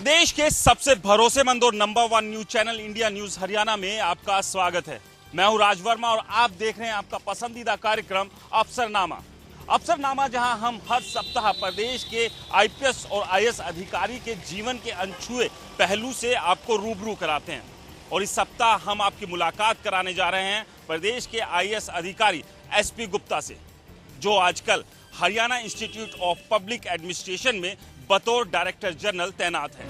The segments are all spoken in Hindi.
प्रदेश के सबसे भरोसेमंद और number 1 news channel India news Haryana में आपका स्वागत है। मैं हूं राज वर्मा और आप देख रहे हैं आपका पसंदीदा कार्यक्रम अफसरनामा। अफसरनामा जहां हम हर सप्ताह प्रदेश के आईपीएस और आईएएस अधिकारी के जीवन के अनछुए पहलू से आपको रूबरू कराते हैं। और इस सप्ताह हम आपकी मुलाकात कराने जा रहे हैं प्रदेश के आईएएस अधिकारी एसपी गुप्ता से, जो आजकल Haryana institute of public administration में बतौर डायरेक्टर जनरल तैनात है।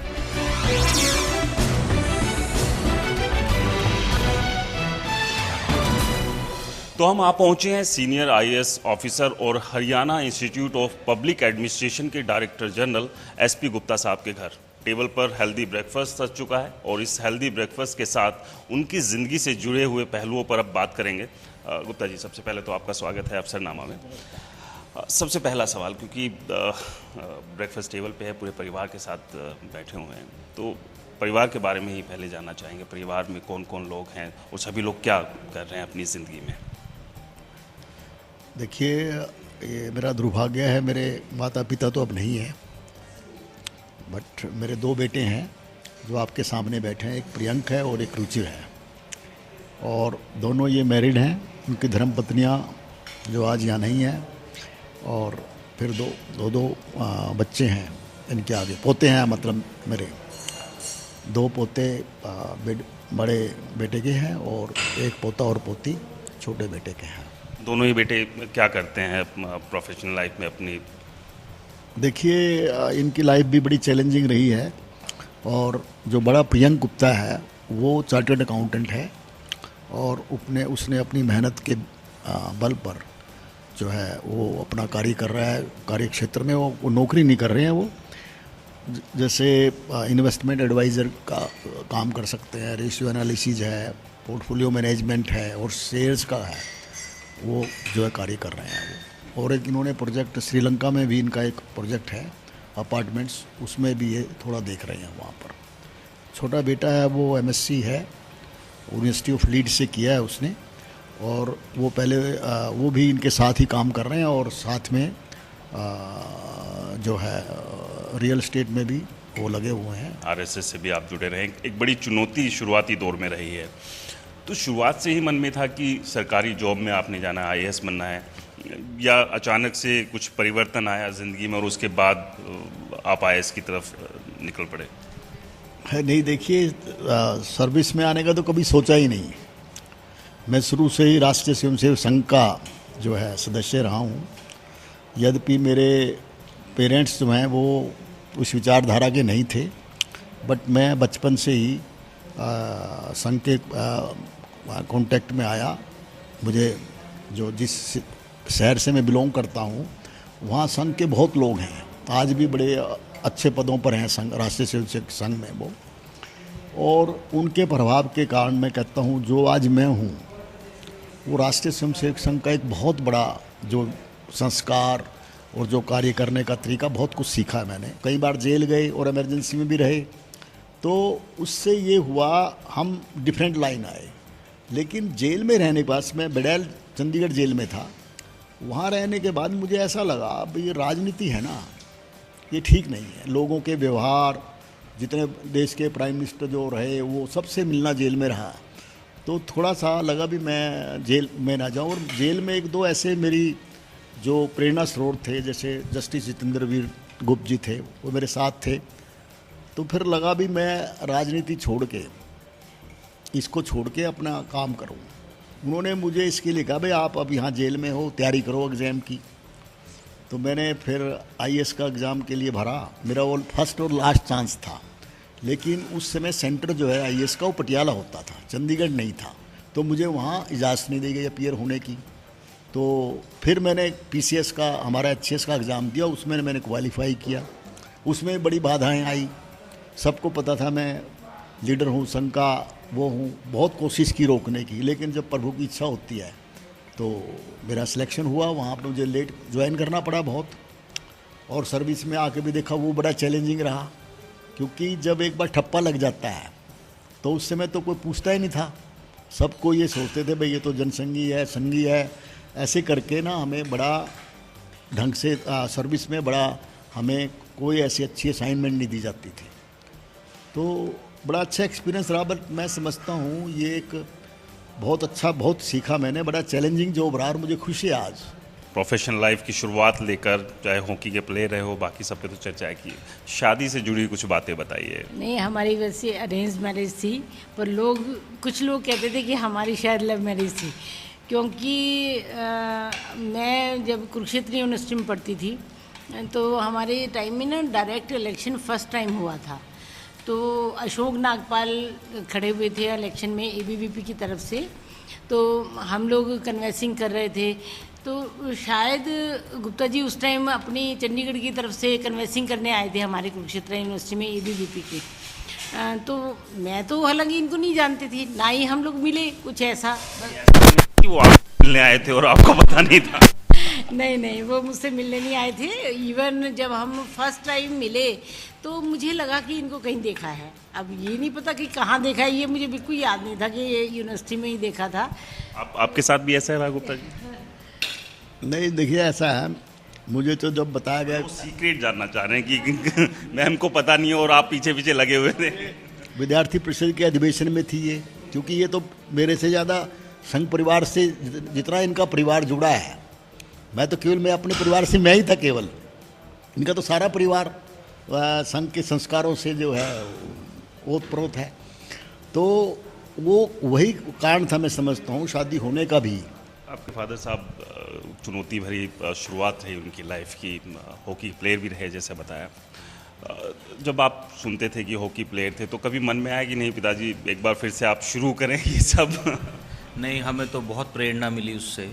तो हम आप पहुंचे हैं सीनियर आईएएस ऑफिसर और Haryana institute of public administration के डायरेक्टर जनरल एसपी गुप्ता साहब के घर। टेबल पर हेल्दी ब्रेकफास्ट सज चुका है और इस हेल्दी ब्रेकफास्ट के साथ उनकी ज़िंदगी से जुड़े हुए पहलुओं पर अब बात करेंगे। गुप्ता जी, सबसे पहले तो आपका स्वागत है अफसरनामा में। सबसे पहला सवाल, क्योंकि ब्रेकफास्ट टेबल पे है, पूरे परिवार के साथ बैठे हुए हैं, तो परिवार के बारे में ही पहले जानना चाहेंगे। परिवार में कौन कौन लोग हैं और सभी लोग क्या कर रहे हैं अपनी ज़िंदगी में? देखिए, ये मेरा दुर्भाग्य है, मेरे माता पिता तो अब नहीं हैं, बट मेरे 2 बेटे हैं जो आपके सामने बैठे हैं। एक प्रियंक है और एक रुचिर है, और दोनों ये मैरिड हैं। उनकी धर्मपत्नियाँ जो आज यहाँ नहीं हैं, और फिर दो बच्चे हैं इनके आगे, पोते हैं, मतलब मेरे 2 पोते बड़े बेटे के हैं और एक पोता और पोती छोटे बेटे के हैं। दोनों ही बेटे क्या करते हैं प्रोफेशनल लाइफ में अपनी? देखिए, इनकी लाइफ भी बड़ी चैलेंजिंग रही है, और जो बड़ा प्रियंक गुप्ता है वो चार्टर्ड अकाउंटेंट है, और उसने अपनी मेहनत के बल पर जो है वो अपना कार्य कर रहा है। कार्य क्षेत्र में वो नौकरी नहीं कर रहे हैं, वो जैसे इन्वेस्टमेंट एडवाइज़र का काम कर सकते हैं, रेशियो एनालिसिस है, पोर्टफोलियो मैनेजमेंट है और शेयर्स का है, वो जो है कार्य कर रहे हैं वो। और एक इन्होंने प्रोजेक्ट श्रीलंका में भी इनका एक प्रोजेक्ट है अपार्टमेंट्स, उसमें भी ये थोड़ा देख रहे हैं वहाँ पर। छोटा बेटा है वो एमएससी है, यूनिवर्सिटी ऑफ लीड से किया है उसने, और वो पहले वो भी इनके साथ ही काम कर रहे हैं, और साथ में जो है रियल एस्टेट में भी वो लगे हुए हैं। आरएसएस से भी आप जुड़े रहे। एक बड़ी चुनौती शुरुआती दौर में रही है, तो शुरुआत से ही मन में था कि सरकारी जॉब में आपने जाना है, आईएएस बनना है, या अचानक से कुछ परिवर्तन आया ज़िंदगी में और उसके बाद आप आईएएस की तरफ निकल पड़े? नहीं, देखिए, सर्विस में आने का तो कभी सोचा ही नहीं। मैं शुरू से ही राष्ट्रीय स्वयंसेवक संघ का जो है सदस्य रहा हूँ। यद्यपि मेरे पेरेंट्स जो हैं वो उस विचारधारा के नहीं थे, बट मैं बचपन से ही संघ के कांटेक्ट में आया। मुझे जो जिस शहर से मैं बिलोंग करता हूँ वहाँ संघ के बहुत लोग हैं, आज भी बड़े अच्छे पदों पर हैं संघ, राष्ट्रीय स्वयंसेवक संघ में वो। और उनके प्रभाव के कारण मैं कहता हूँ जो आज मैं हूँ वो राष्ट्रीय स्वयंसेवक संघ का एक बहुत बड़ा जो संस्कार और जो कार्य करने का तरीका, बहुत कुछ सीखा है मैंने। कई बार जेल गए और इमरजेंसी में भी रहे, तो उससे ये हुआ हम डिफरेंट लाइन आए। लेकिन जेल में रहने के बाद, मैं बड़ैल चंडीगढ़ जेल में था, वहाँ रहने के बाद मुझे ऐसा लगा भाई ये राजनीति है ना, ये ठीक नहीं है। लोगों के व्यवहार, जितने देश के प्राइम मिनिस्टर जो रहे वो सबसे मिलना जेल में रहा, तो थोड़ा सा लगा भी मैं जेल में ना जाऊँ। और जेल में 1-2 ऐसे मेरी जो प्रेरणा स्रोत थे, जैसे जस्टिस जितेंद्र वीर गुप्त जी थे, वो मेरे साथ थे। तो फिर लगा भी मैं राजनीति छोड़ के, इसको छोड़ के अपना काम करूं। उन्होंने मुझे इसके लिए कहा भाई आप अब यहाँ जेल में हो, तैयारी करो एग्ज़ाम की। तो मैंने फिर आईएएस का एग्ज़ाम के लिए भरा। मेरा वो फर्स्ट और लास्ट चांस था, लेकिन उस समय सेंटर जो है आईएएस का वो पटियाला होता था, चंडीगढ़ नहीं था, तो मुझे वहाँ इजाज़त नहीं दी गई अपीयर होने की। तो फिर मैंने पीसीएस का, हमारा एचएस का एग्ज़ाम दिया, उसमें मैंने क्वालिफाई किया। उसमें बड़ी बाधाएं आई, सबको पता था मैं लीडर हूँ संघ का, वो हूँ, बहुत कोशिश की रोकने की, लेकिन जब प्रभु की इच्छा होती है तो मेरा सिलेक्शन हुआ। वहाँ पर मुझे लेट ज्वाइन करना पड़ा बहुत, और सर्विस में आके भी देखा वो बड़ा चैलेंजिंग रहा, क्योंकि जब एक बार ठप्पा लग जाता है तो उस समय तो कोई पूछता ही नहीं था। सबको ये सोचते थे भाई ये तो जनसंघी है, संघी है, ऐसे करके ना हमें बड़ा ढंग से सर्विस में बड़ा हमें कोई ऐसी अच्छी असाइनमेंट नहीं दी जाती थी। तो बड़ा अच्छा एक्सपीरियंस रहा, बट मैं समझता हूँ ये एक बहुत अच्छा, बहुत सीखा मैंने, बड़ा चैलेंजिंग जॉब रहा और मुझे खुशी है आज। प्रोफेशनल लाइफ की शुरुआत लेकर चाहे हॉकी के प्लेयर रहे हो, बाकी सब पे तो चर्चा की है, शादी से जुड़ी कुछ बातें बताइए। नहीं, हमारी वैसे अरेंज मैरिज थी, पर कुछ लोग कहते थे कि हमारी शायद लव मैरिज थी, क्योंकि मैं जब कुरुक्षेत्र यूनिवर्सिटी में पढ़ती थी तो हमारे टाइम में ना डायरेक्ट इलेक्शन फर्स्ट टाइम हुआ था। तो अशोक नागपाल खड़े हुए थे इलेक्शन में एबीवीपी की तरफ से, तो हम लोग कन्वेंसिंग कर रहे थे। तो शायद गुप्ता जी उस टाइम अपनी चंडीगढ़ की तरफ से कन्वेंसिंग करने आए थे हमारे कुरुक्षेत्र यूनिवर्सिटी में एबीवीपी के। तो मैं तो हालांकि इनको नहीं जानती थी, ना ही हम लोग मिले कुछ ऐसा। कि वो आप मिलने आए थे और आपको पता नहीं था? नहीं, वो मुझसे मिलने नहीं आए थे। इवन जब हम फर्स्ट टाइम मिले तो मुझे लगा कि इनको कहीं देखा है। अब ये नहीं पता कि कहाँ देखा है, ये मुझे बिल्कुल याद नहीं था कि ये यूनिवर्सिटी में ही देखा था। आपके साथ भी ऐसा रहा गुप्ता जी? नहीं, देखिए ऐसा है, मुझे तो जब बताया गया, वो सीक्रेट जानना चाह रहे हैं कि मैम को पता नहीं है और आप पीछे पीछे लगे हुए थे। विद्यार्थी परिषद के अधिवेशन में थी ये, क्योंकि ये तो मेरे से ज़्यादा संघ परिवार से जितना इनका परिवार जुड़ा है, मैं तो केवल मैं अपने परिवार से मैं ही था केवल, इनका तो सारा परिवार संघ के संस्कारों से जो है ओतप्रोत है। तो वो वही कारण था, मैं समझता हूँ, शादी होने का भी। आपके फादर साहब चुनौती भरी शुरुआत रही उनकी लाइफ की, हॉकी प्लेयर भी रहे जैसे बताया। जब आप सुनते थे कि हॉकी प्लेयर थे तो कभी मन में आया कि नहीं पिताजी एक बार फिर से आप शुरू करें ये सब? नहीं, हमें तो बहुत प्रेरणा मिली उससे,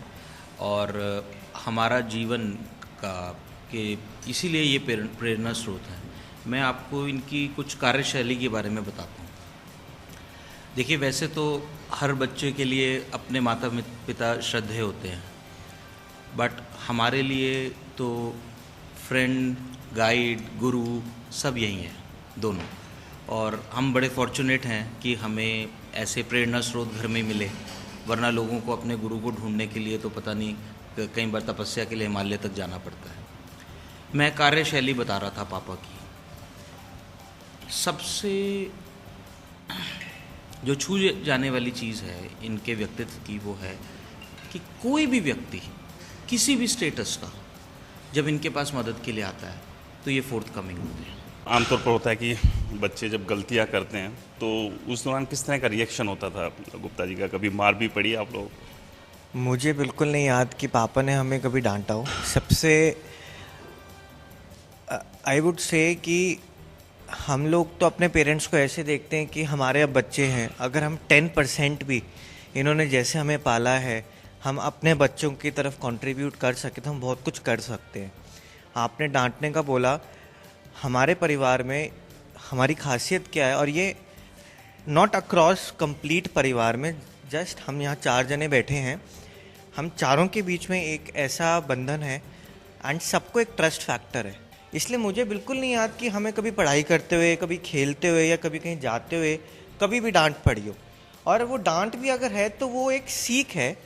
और हमारा जीवन का कि इसीलिए ये प्रेरणा स्रोत है। मैं आपको इनकी कुछ कार्यशैली के बारे में बताता हूँ। देखिए, वैसे तो हर बच्चे के लिए अपने माता पिता श्रद्धेय होते हैं, बट हमारे लिए तो फ्रेंड, गाइड, गुरु सब यही हैं दोनों। और हम बड़े फॉर्चुनेट हैं कि हमें ऐसे प्रेरणा स्रोत घर में मिले, वरना लोगों को अपने गुरु को ढूंढने के लिए तो पता नहीं कई बार तपस्या के लिए हिमालय तक जाना पड़ता है। मैं कार्यशैली बता रहा था पापा की। सबसे जो छू जाने वाली चीज़ है इनके व्यक्तित्व की, वो है कि कोई भी व्यक्ति किसी भी स्टेटस का जब इनके पास मदद के लिए आता है तो ये फोर्थ कमिंग होते हैं। आमतौर पर होता है कि बच्चे जब गलतियां करते हैं तो उस दौरान किस तरह का रिएक्शन होता था गुप्ता जी का? कभी मार भी पड़ी आप लोग? मुझे बिल्कुल नहीं याद कि पापा ने हमें कभी डांटा हो। सबसे आई वुड से कि हम लोग तो अपने पेरेंट्स को ऐसे देखते हैं कि हमारे अब बच्चे हैं, अगर हम 10% भी इन्होंने जैसे हमें पाला है हम अपने बच्चों की तरफ कंट्रीब्यूट कर सके तो हम बहुत कुछ कर सकते हैं। आपने डांटने का बोला, हमारे परिवार में हमारी खासियत क्या है, और ये नॉट अक्रॉस कंप्लीट परिवार में, जस्ट हम यहाँ 4 जने बैठे हैं, हम चारों के बीच में एक ऐसा बंधन है एंड सबको एक ट्रस्ट फैक्टर है। इसलिए मुझे बिल्कुल नहीं याद कि हमें कभी पढ़ाई करते हुए, कभी खेलते हुए या कभी कहीं जाते हुए कभी भी डांट पड़ी हो। और वो डांट भी अगर है तो वो एक सीख है,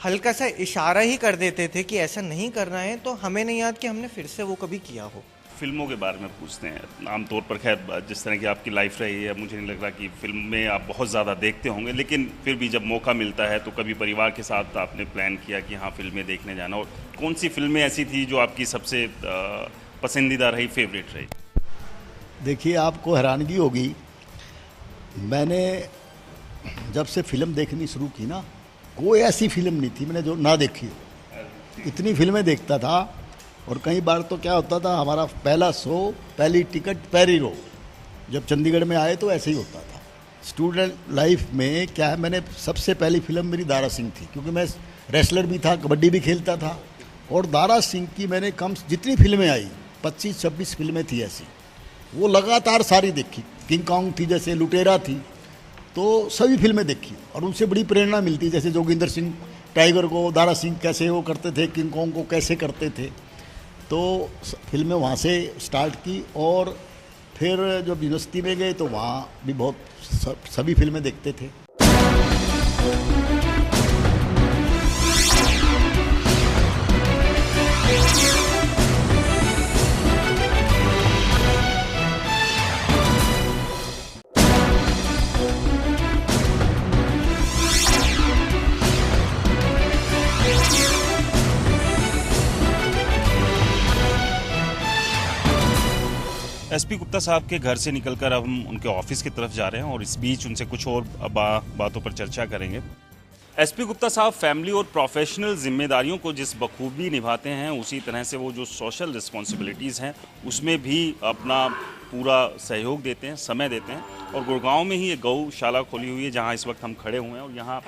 हल्का सा इशारा ही कर देते थे कि ऐसा नहीं करना है, तो हमें नहीं याद कि हमने फिर से वो कभी किया हो। फिल्मों के बारे में पूछते हैं। आमतौर पर खैर जिस तरह की आपकी लाइफ रही है, मुझे नहीं लग रहा कि फिल्म में आप बहुत ज़्यादा देखते होंगे, लेकिन फिर भी जब मौका मिलता है तो कभी परिवार के साथ आपने प्लान किया कि हाँ फिल्में देखने जाना, और कौन सी फिल्में ऐसी थी जो आपकी सबसे पसंदीदा रही, फेवरेट रही? देखिए, आपको हैरानगी होगी, मैंने जब से फिल्म देखनी शुरू की ना, कोई ऐसी फिल्म नहीं थी मैंने जो ना देखी हो। इतनी फिल्में देखता था, और कई बार तो क्या होता था, हमारा पहला शो, पहली टिकट पहली रो, जब चंडीगढ़ में आए तो ऐसे ही होता था। स्टूडेंट लाइफ में क्या है, मैंने सबसे पहली फिल्म मेरी दारा सिंह थी, क्योंकि मैं रेसलर भी था, कबड्डी भी खेलता था, और दारा सिंह की मैंने जितनी फिल्में आई 25-26 फिल्में थी ऐसी, वो लगातार सारी देखी। किंग कॉन्ग थी, जैसे लुटेरा थी, तो सभी फिल्में देखी, और उनसे बड़ी प्रेरणा मिलती, जैसे जोगिंदर सिंह टाइगर को, दारा सिंह कैसे वो करते थे, किंग कॉन्ग को कैसे करते थे। तो फिल्में वहाँ से स्टार्ट की, और फिर जब यूनिवर्सिटी में गए तो वहाँ भी बहुत सभी फिल्में देखते थे। एसपी गुप्ता साहब के घर से निकलकर अब हम उनके ऑफिस की तरफ जा रहे हैं और इस बीच उनसे कुछ और बातों पर चर्चा करेंगे। एसपी गुप्ता साहब फैमिली और प्रोफेशनल जिम्मेदारियों को जिस बखूबी निभाते हैं, उसी तरह से वो जो सोशल रिस्पॉन्सिबिलिटीज़ हैं उसमें भी अपना पूरा सहयोग देते हैं, समय देते हैं। और गुड़गांव में ही एक गौशाला खोली हुई है जहां इस वक्त हम खड़े हुए हैं और यहाँ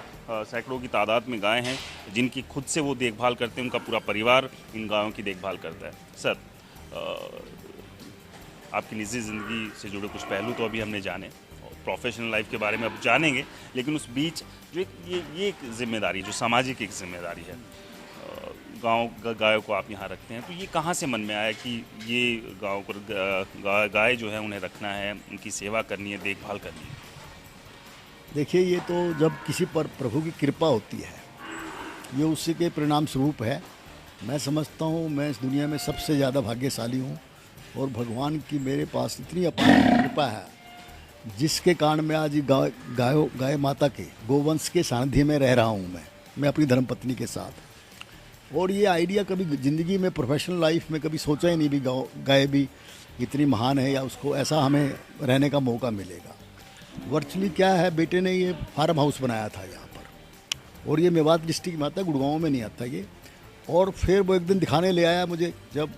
सैकड़ों की तादाद में गायें हैं जिनकी खुद से वो देखभाल करते हैं। उनका पूरा परिवार इन गायों की देखभाल करता है। सर, आपकी निजी ज़िंदगी से जुड़े कुछ पहलू तो अभी हमने जाने, प्रोफेशनल लाइफ के बारे में अब जानेंगे, लेकिन उस बीच जो ये एक जिम्मेदारी, जो सामाजिक एक जिम्मेदारी है, गायों को आप यहाँ रखते हैं, तो ये कहाँ से मन में आया कि ये गाँव पर गाय जो है उन्हें रखना है, उनकी सेवा करनी है, देखभाल करनी है? देखिए, ये तो जब किसी पर प्रभु की कृपा होती है, ये उसी के परिणाम स्वरूप है। मैं समझता हूँ मैं इस दुनिया में सबसे ज़्यादा भाग्यशाली हूँ और भगवान की मेरे पास इतनी अपार कृपा है जिसके कारण मैं आज गाय माता के गोवंश के सानिध्य में रह रहा हूँ। मैं अपनी धर्मपत्नी के साथ। और ये आइडिया कभी ज़िंदगी में, प्रोफेशनल लाइफ में कभी सोचा ही नहीं भी गाय भी इतनी महान है या उसको ऐसा हमें रहने का मौका मिलेगा। वर्चुअली क्या है, बेटे ने ये फार्म हाउस बनाया था यहाँ पर, और ये मेवात डिस्ट्रिक्ट में आता है, गुड़गांव में नहीं आता ये। और फिर वो एक दिन दिखाने ले आया मुझे, जब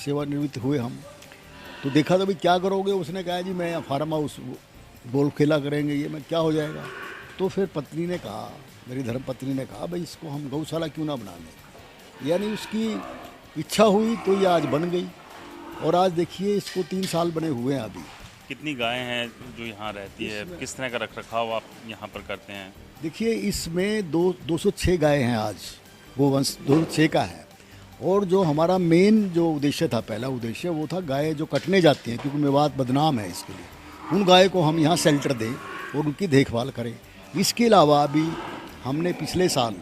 सेवानिवृत्त हुए हम, तो देखा तो भाई क्या करोगे। उसने कहा जी मैं फार्म हाउस बोल खेला करेंगे, ये मैं क्या हो जाएगा। तो फिर पत्नी ने कहा, मेरी धर्मपत्नी ने कहा भाई इसको हम गौशाला क्यों ना बना लें। यानी उसकी इच्छा हुई तो ये आज बन गई। और आज देखिए इसको 3 साल बने हुए हैं अभी। कितनी गायें हैं जो यहाँ रहती है, किस तरह का रख रखाव आप यहाँ पर करते हैं? देखिए इसमें 206 गायें हैं आज, गोवंश 206 का है। और जो हमारा मेन जो उद्देश्य था, पहला उद्देश्य वो था गाय जो कटने जाती हैं, क्योंकि मेवात बदनाम है इसके लिए, उन गाय को हम यहाँ शेल्टर दें और उनकी देखभाल करें। इसके अलावा अभी हमने पिछले साल,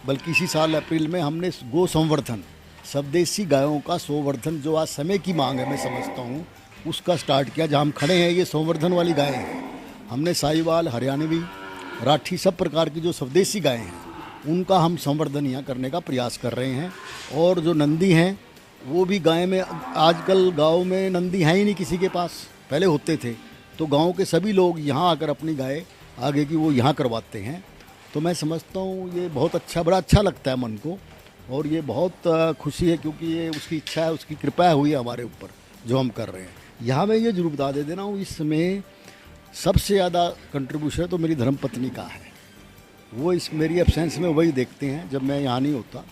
बल्कि इसी साल अप्रैल में, हमने गो संवर्धन, स्वदेशी गायों का संवर्धन, जो आज समय की मांग है मैं समझता हूँ, उसका स्टार्ट किया। जहाँ हम खड़े हैं ये संवर्धन वाली गायें हैं। हमने साहिवाल, हरियाणवी, राठी, सब प्रकार की जो स्वदेशी गायें हैं उनका हम संवर्धन यहाँ करने का प्रयास कर रहे हैं। और जो नंदी हैं वो भी गाय में, आजकल गाँव में नंदी हैं ही नहीं किसी के पास, पहले होते थे। तो गांव के सभी लोग यहाँ आकर अपनी गाय आगे की वो यहाँ करवाते हैं। तो मैं समझता हूँ ये बहुत अच्छा, बड़ा अच्छा लगता है मन को। और ये बहुत खुशी है क्योंकि ये उसकी इच्छा है, उसकी कृपा हुई है हमारे ऊपर जो हम कर रहे हैं। यहाँ मैं ये जरूर बता दे देना हूँ, इसमें सबसे ज़्यादा कंट्रीब्यूशन तो मेरी धर्मपत्नी का है। वो इस मेरी एब्सेंस में वही देखते हैं जब मैं यहाँ नहीं होता,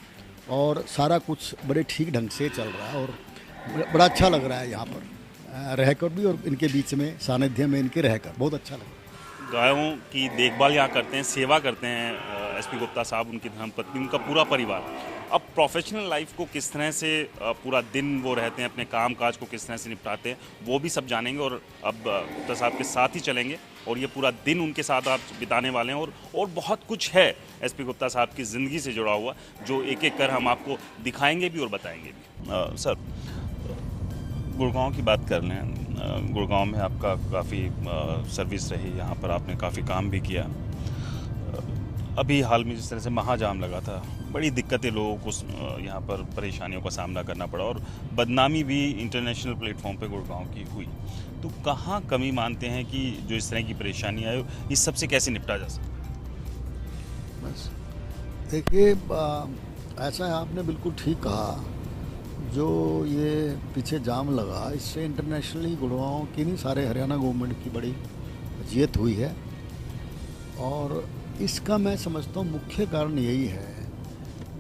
और सारा कुछ बड़े ठीक ढंग से चल रहा है और बड़ा अच्छा लग रहा है यहाँ पर रहकर भी, और इनके बीच में सानिध्य में इनके रहकर बहुत अच्छा लग रहा है। गायों की देखभाल यहाँ करते हैं, सेवा करते हैं एसपी गुप्ता साहब, उनकी धर्मपत्नी, उनका पूरा परिवार। अब प्रोफेशनल लाइफ को किस तरह से पूरा दिन वो रहते हैं, अपने काम काज को किस तरह से निपटाते हैं, वो भी सब जानेंगे। और अब गुप्ता साहब के साथ ही चलेंगे और ये पूरा दिन उनके साथ आप बिताने वाले हैं। और बहुत कुछ है एसपी गुप्ता साहब की ज़िंदगी से जुड़ा हुआ, जो एक एक कर हम आपको दिखाएंगे भी और बताएंगे भी। सर, गुड़गांव की बात कर लें। गुड़गांव में आपका काफ़ी सर्विस रही, यहाँ पर आपने काफ़ी काम भी किया। अभी हाल में जिस तरह से महाजाम लगा था, बड़ी दिक्कतें लोगों को यहाँ पर परेशानियों का सामना करना पड़ा और बदनामी भी इंटरनेशनल प्लेटफॉर्म पे गुड़गांव की हुई। तो कहाँ कमी मानते हैं कि जो इस तरह की परेशानी आए, इस सब से कैसे निपटा जा सकता? बस देखिए, ऐसा है, आपने बिल्कुल ठीक कहा। जो ये पीछे जाम लगा, इससे इंटरनेशनली गुड़गांव की नहीं, सारे हरियाणा गवर्नमेंट की बड़ी अजियत हुई है। और इसका मैं समझता हूँ मुख्य कारण यही है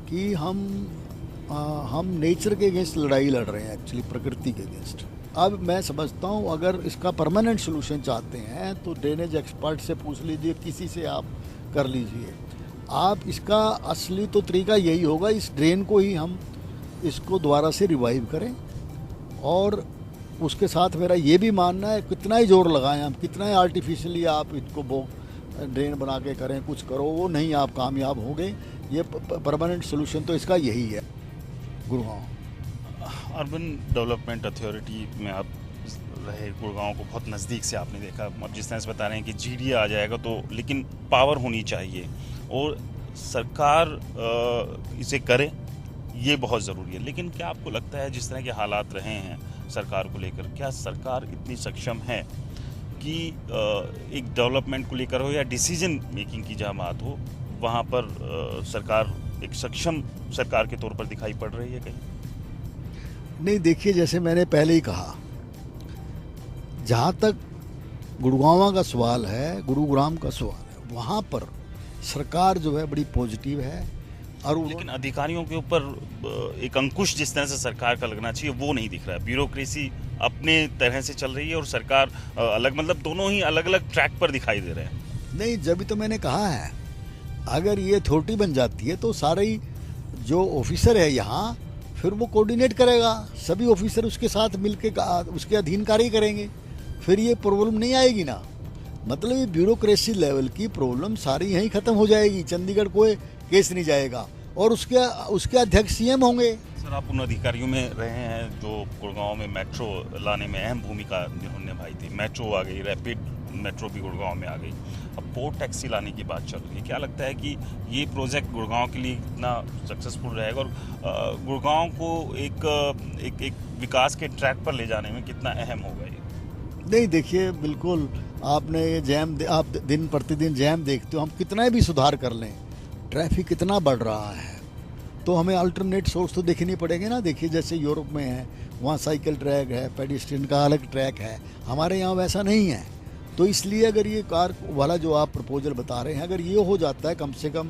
कि हम नेचर के अगेंस्ट लड़ाई लड़ रहे हैं, एक्चुअली प्रकृति के अगेंस्ट। अब मैं समझता हूँ अगर इसका परमानेंट सोल्यूशन चाहते हैं तो ड्रेनेज एक्सपर्ट से पूछ लीजिए, किसी से आप कर लीजिए। आप इसका असली तो तरीका यही होगा, इस ड्रेन को ही हम इसको दोबारा से रिवाइव करें। और उसके साथ मेरा ये भी मानना है, कितना ही जोर लगाएं हम, कितना ही आर्टिफिशियली आप इसको ड्रेन बना के करें, कुछ करो, वो नहीं आप कामयाब होंगे। ये परमानेंट सोल्यूशन तो इसका यही है। गुड़गांव अर्बन डेवलपमेंट अथॉरिटी में आप रहे, गुड़गांव को बहुत नज़दीक से आपने देखा। अब जिस तरह से बता रहे हैं कि जीडी आ जाएगा, तो लेकिन पावर होनी चाहिए और सरकार इसे करे, ये बहुत ज़रूरी है। लेकिन क्या आपको लगता है जिस तरह के हालात रहे हैं, सरकार को लेकर, क्या सरकार इतनी सक्षम है कि एक डेवलपमेंट को लेकर हो या डिसीजन मेकिंग की जहाँ बात हो, वहाँ पर सरकार एक सक्षम सरकार के तौर पर दिखाई पड़ रही है कहीं? नहीं, देखिए जैसे मैंने पहले ही कहा, जहाँ तक गुड़गांव का सवाल है, गुरुग्राम का सवाल है, वहाँ पर सरकार जो है बड़ी पॉजिटिव है। और लेकिन अधिकारियों के ऊपर एक अंकुश जिस तरह से सरकार का लगना चाहिए वो नहीं दिख रहा है। ब्यूरोक्रेसी अपने तरह से चल रही है और सरकार अलग, मतलब दोनों ही अलग अलग ट्रैक पर दिखाई दे रहे हैं। नहीं, जब तो मैंने कहा है, अगर ये अथॉरिटी बन जाती है तो सारे ही जो ऑफिसर है यहाँ, फिर वो कोऑर्डिनेट करेगा, सभी ऑफिसर उसके साथ मिलके उसके अधीन कार्य करेंगे, फिर ये प्रॉब्लम नहीं आएगी ना। मतलब ये ब्यूरोक्रेसी लेवल की प्रॉब्लम सारी यहीं ख़त्म हो जाएगी, चंडीगढ़ कोई केस नहीं जाएगा और उसके अध्यक्ष सीएम होंगे। सर, आप उन अधिकारियों में रहे हैं जो गुड़गांव में मेट्रो लाने में अहम भूमिका निभाई थी। मेट्रो आ गई, रैपिड मेट्रो भी गुड़गांव में आ गई, अब पोर्ट टैक्सी लाने की बात चल रही है। क्या लगता है कि ये प्रोजेक्ट गुड़गांव के लिए कितना सक्सेसफुल रहेगा और गुड़गांव को एक विकास के ट्रैक पर ले जाने में कितना अहम होगा ये? नहीं, देखिए बिल्कुल, आपने ये जैम आप दिन प्रतिदिन जैम देखते हो, हम कितना भी सुधार कर लें, ट्रैफिक कितना बढ़ रहा है, तो हमें अल्टरनेट सोर्स तो देखने पड़ेंगे ना। देखिए जैसे यूरोप में है, वहाँ साइकिल ट्रैक है, पेडिस्ट्रियन का अलग ट्रैक है, हमारे यहाँ वैसा नहीं है। तो इसलिए अगर ये कार वाला जो आप प्रपोजल बता रहे हैं, अगर ये हो जाता है, कम से कम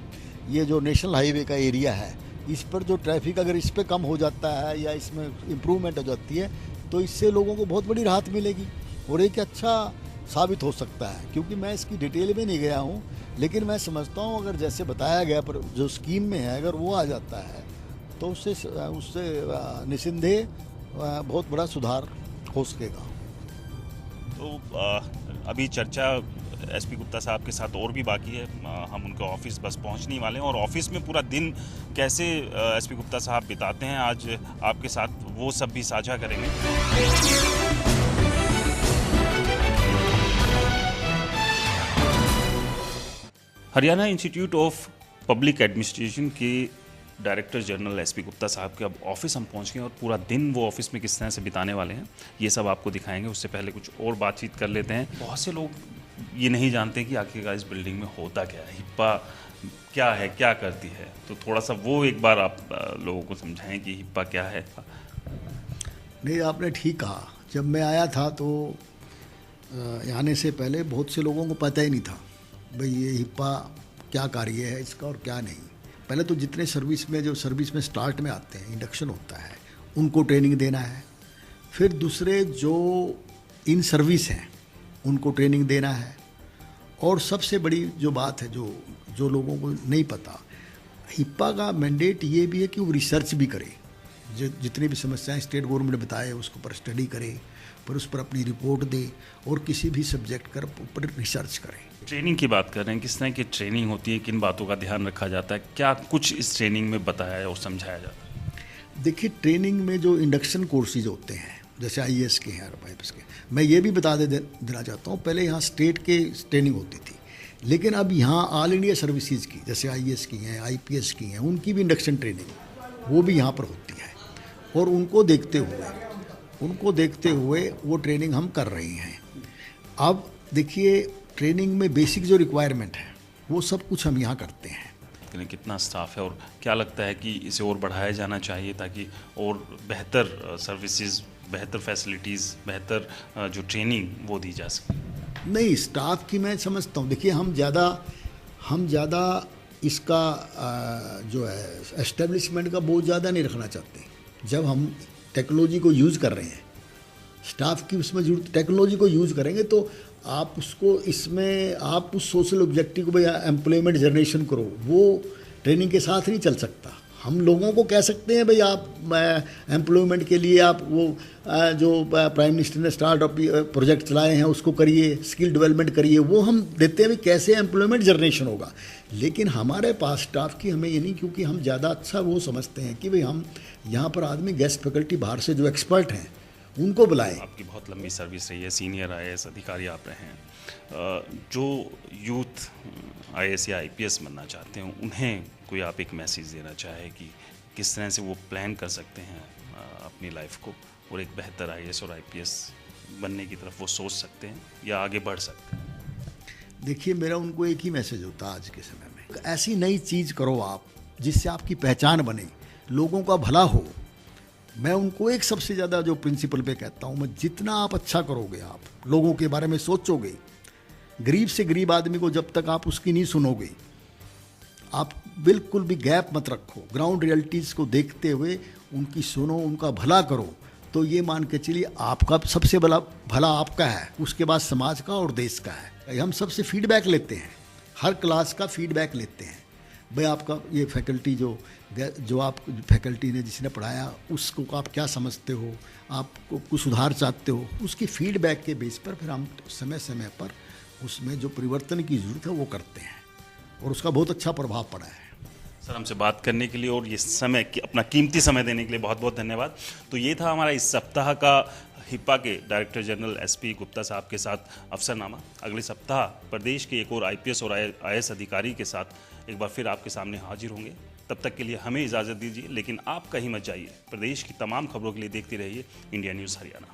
ये जो नेशनल हाईवे का एरिया है, इस पर जो ट्रैफिक अगर इस पर कम हो जाता है या इसमें इम्प्रूवमेंट हो जाती है, तो इससे लोगों को बहुत बड़ी राहत मिलेगी और एक अच्छा साबित हो सकता है। क्योंकि मैं इसकी डिटेल में नहीं गया हूँ, लेकिन मैं समझता हूँ अगर जैसे बताया गया पर जो स्कीम में है, अगर वो आ जाता है तो उससे निस्संदेह बहुत बड़ा सुधार हो सकेगा। तो अभी चर्चा एसपी गुप्ता साहब के साथ और भी बाकी है। हम उनके ऑफिस बस पहुंचने वाले हैं और ऑफिस में पूरा दिन कैसे एसपी गुप्ता साहब बिताते हैं आज आपके साथ वो सब भी साझा करेंगे। Haryana institute of public administration के डायरेक्टर जनरल एसपी गुप्ता साहब के अब ऑफिस हम पहुंच गए और पूरा दिन वो ऑफिस में किस तरह से बिताने वाले हैं ये सब आपको दिखाएंगे। उससे पहले कुछ और बातचीत कर लेते हैं। बहुत से लोग ये नहीं जानते कि आखिरकार इस बिल्डिंग में होता क्या है, हिप्पा क्या है, क्या करती है, तो थोड़ा सा वो एक बार आप लोगों को समझाएं कि हिप्पा क्या है। नहीं, आपने ठीक कहा। जब मैं आया था तो आने से पहले बहुत से लोगों को पता ही नहीं था भाई ये हिप्पा क्या कार्य है इसका और क्या नहीं। पहले तो जितने सर्विस में स्टार्ट में आते हैं, इंडक्शन होता है, उनको ट्रेनिंग देना है। फिर दूसरे जो इन सर्विस हैं उनको ट्रेनिंग देना है। और सबसे बड़ी जो बात है जो लोगों को नहीं पता, हिप्पा का मैंडेट ये भी है कि वो रिसर्च भी करे। जितनी भी समस्याएं स्टेट गवर्नमेंट ने बताए उसके ऊपर स्टडी करे, पर उस पर अपनी रिपोर्ट दे और किसी भी सब्जेक्ट कर ऊपर रिसर्च करे। ट्रेनिंग की बात कर रहे हैं, किस तरह की ट्रेनिंग होती है, किन बातों का ध्यान रखा जाता है, क्या कुछ इस ट्रेनिंग में बताया और समझाया जाता है? देखिए, ट्रेनिंग में जो इंडक्शन कोर्सेज होते हैं जैसे IAS के हैं, RPS के, मैं ये भी बता देना चाहता हूँ, पहले यहाँ स्टेट के ट्रेनिंग होती थी, लेकिन अब यहाँ ऑल इंडिया सर्विसेज की जैसे IAS की हैं, IPS की हैं, उनकी भी इंडक्शन ट्रेनिंग वो भी यहाँ पर होती है। और उनको देखते हुए वो ट्रेनिंग हम कर रहे हैं। अब देखिए, ट्रेनिंग में बेसिक जो रिक्वायरमेंट है वो सब कुछ हम यहाँ करते हैं। कितना स्टाफ है और क्या लगता है कि इसे और बढ़ाया जाना चाहिए ताकि और बेहतर सर्विसेज, बेहतर फैसिलिटीज़, बेहतर जो ट्रेनिंग वो दी जा सके? नहीं, स्टाफ की मैं समझता हूँ, देखिए हम ज़्यादा इसका जो है एस्टेब्लिशमेंट का बहुत ज़्यादा नहीं रखना चाहते। जब हम टेक्नोलॉजी को यूज़ कर रहे हैं, स्टाफ की उसमें जरूरत, टेक्नोलॉजी को यूज़ करेंगे तो आप उसको इसमें आप उस सोशल ऑब्जेक्टिव को भाई एम्प्लॉयमेंट जनरेशन करो, वो ट्रेनिंग के साथ नहीं चल सकता। हम लोगों को कह सकते हैं भाई आप एम्प्लॉयमेंट के लिए आप वो जो प्राइम मिनिस्टर ने स्टार्टअप प्रोजेक्ट चलाए हैं उसको करिए, स्किल डेवलपमेंट करिए, वो हम देते हैं भाई कैसे एम्प्लॉयमेंट जनरेशन होगा। लेकिन हमारे पास स्टाफ की हमें ये नहीं, क्योंकि हम ज़्यादा अच्छा वो समझते हैं कि भाई हम यहाँ पर आदमी गेस्ट फैकल्टी बाहर से जो एक्सपर्ट हैं उनको बुलाएं। आपकी बहुत लंबी सर्विस रही है, सीनियर IAS अधिकारी आप रहे हैं। जो यूथ IAS या IPS बनना चाहते हैं उन्हें कोई आप एक मैसेज देना चाहे कि किस तरह से वो प्लान कर सकते हैं अपनी लाइफ को और एक बेहतर आईएएस और आईपीएस बनने की तरफ वो सोच सकते हैं या आगे बढ़ सकते हैं? देखिए, मेरा उनको एक ही मैसेज होता है आज के समय में, ऐसी नई चीज़ करो आप जिससे आपकी पहचान बने, लोगों का भला हो। मैं उनको एक सबसे ज़्यादा जो प्रिंसिपल पे कहता हूँ, मैं जितना आप अच्छा करोगे, आप लोगों के बारे में सोचोगे, गरीब से गरीब आदमी को जब तक आप उसकी नहीं सुनोगे, आप बिल्कुल भी गैप मत रखो, ग्राउंड रियलिटीज़ को देखते हुए उनकी सुनो, उनका भला करो, तो ये मान के चलिए आपका सबसे बड़ा भला आपका है, उसके बाद समाज का और देश का है। हम सबसे फीडबैक लेते हैं, हर क्लास का फीडबैक लेते हैं। भाई आपका ये फैकल्टी जो आप फैकल्टी ने जिसने पढ़ाया उसको आप क्या समझते हो, आपको कुछ सुधार चाहते हो, उसकी फीडबैक के बेस पर फिर हम समय समय पर उसमें जो परिवर्तन की ज़रूरत है वो करते हैं और उसका बहुत अच्छा प्रभाव पड़ा है। सर, हमसे बात करने के लिए और ये समय अपना कीमती समय देने के लिए बहुत बहुत धन्यवाद। तो ये था हमारा इस सप्ताह का हिप्पा के डायरेक्टर जनरल एसपी गुप्ता साहब के साथ अफसरनामा। अगले सप्ताह प्रदेश के एक और आईपीएस और आईएएस अधिकारी के साथ एक बार फिर आपके सामने हाजिर होंगे। तब तक के लिए हमें इजाज़त दीजिए, लेकिन आप कहीं मत जाइए। प्रदेश की तमाम खबरों के लिए देखते रहिए इंडिया न्यूज़ हरियाणा।